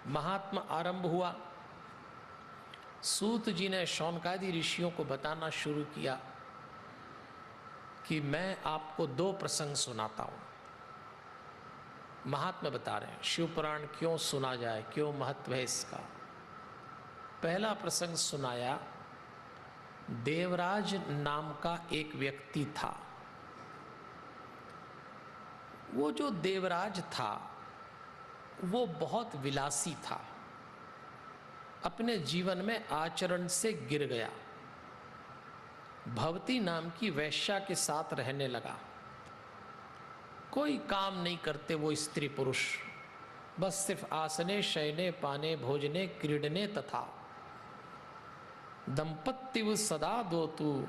महात्मा आरंभ हुआ। सूत जी ने शौनकादि ऋषियों को बताना शुरू किया कि मैं आपको 2 प्रसंग सुनाता हूँ। महात्मा बता रहे हैं शिव पुराण क्यों सुना जाए, क्यों महत्व है इसका। पहला प्रसंग सुनाया, देवराज नाम का एक व्यक्ति था। वो जो देवराज था वो बहुत विलासी था, अपने जीवन में आचरण से गिर गया। भवती नाम की वैश्या के साथ रहने लगा। कोई काम नहीं करते वो स्त्री पुरुष, बस सिर्फ आसने शयने पाने भोजने क्रीडने तथा दंपत्तिव सदा दोतु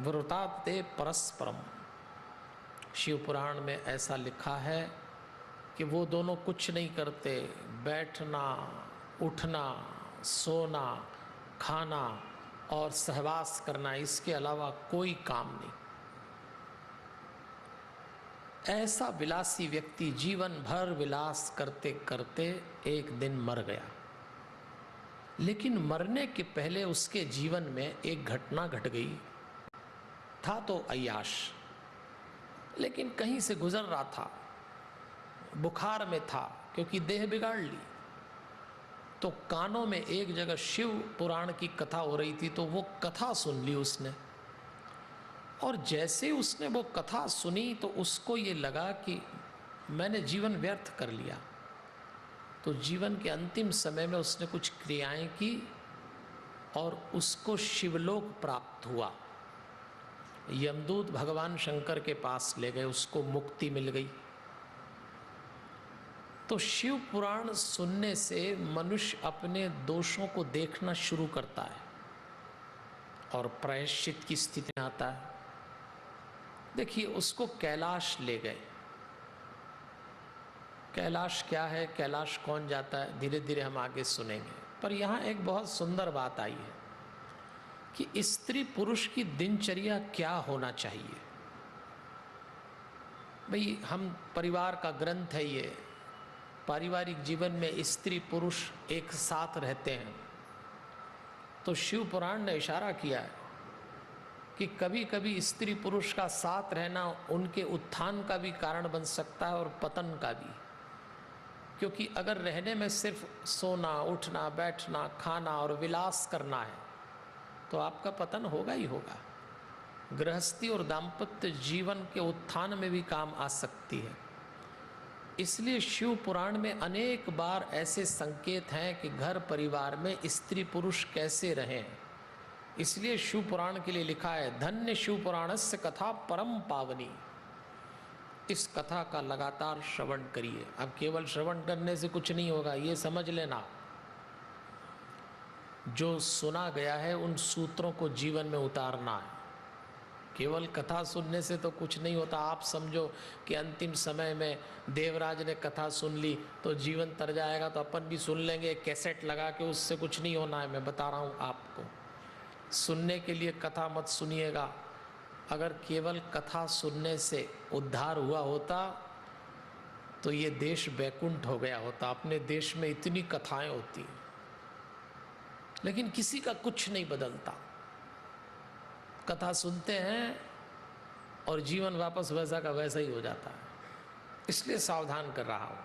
व्रताते परस्परम। शिव पुराण में ऐसा लिखा है कि वो दोनों कुछ नहीं करते, बैठना उठना सोना खाना और सहवास करना, इसके अलावा कोई काम नहीं। ऐसा विलासी व्यक्ति जीवन भर विलास करते करते एक दिन मर गया। लेकिन मरने के पहले उसके जीवन में एक घटना घट गई। था तो अय्याश, लेकिन कहीं से गुजर रहा था, बुखार में था क्योंकि देह बिगाड़ ली। तो कानों में एक जगह शिव पुराण की कथा हो रही थी, तो वो कथा सुन ली उसने। और जैसे उसने वो कथा सुनी तो उसको ये लगा कि मैंने जीवन व्यर्थ कर लिया। तो जीवन के अंतिम समय में उसने कुछ क्रियाएं की और उसको शिवलोक प्राप्त हुआ। यमदूत भगवान शंकर के पास ले गए, उसको मुक्ति मिल गई। तो शिव पुराण सुनने से मनुष्य अपने दोषों को देखना शुरू करता है और प्रायश्चित की स्थिति में आता है। देखिए, उसको कैलाश ले गए। कैलाश क्या है, कैलाश कौन जाता है, धीरे धीरे हम आगे सुनेंगे। पर यहाँ एक बहुत सुंदर बात आई है कि स्त्री पुरुष की दिनचर्या क्या होना चाहिए। भाई, हम परिवार का ग्रंथ है ये। पारिवारिक जीवन में स्त्री पुरुष एक साथ रहते हैं। तो शिव पुराण ने इशारा किया है कि कभी कभी स्त्री पुरुष का साथ रहना उनके उत्थान का भी कारण बन सकता है और पतन का भी। क्योंकि अगर रहने में सिर्फ सोना उठना बैठना खाना और विलास करना है तो आपका पतन होगा ही होगा। गृहस्थी और दाम्पत्य जीवन के उत्थान में भी काम आ सकती है। इसलिए शिव पुराण में अनेक बार ऐसे संकेत हैं कि घर परिवार में स्त्री पुरुष कैसे रहें। इसलिए शिव पुराण के लिए लिखा है, धन्य शिव पुराणस्य कथा परम पावनी। इस कथा का लगातार श्रवण करिए। अब केवल श्रवण करने से कुछ नहीं होगा, ये समझ लेना। जो सुना गया है उन सूत्रों को जीवन में उतारना है। केवल कथा सुनने से तो कुछ नहीं होता। आप समझो कि अंतिम समय में देवराज ने कथा सुन ली तो जीवन तर जाएगा, तो अपन भी सुन लेंगे कैसेट लगा के, उससे कुछ नहीं होना है। मैं बता रहा हूँ आपको, सुनने के लिए कथा मत सुनिएगा। अगर केवल कथा सुनने से उद्धार हुआ होता तो ये देश बैकुंठ हो गया होता। अपने देश में इतनी कथाएं होती, लेकिन किसी का कुछ नहीं बदलता। कथा सुनते हैं और जीवन वापस वैसा का वैसा ही हो जाता है। इसलिए सावधान कर रहा हूँ।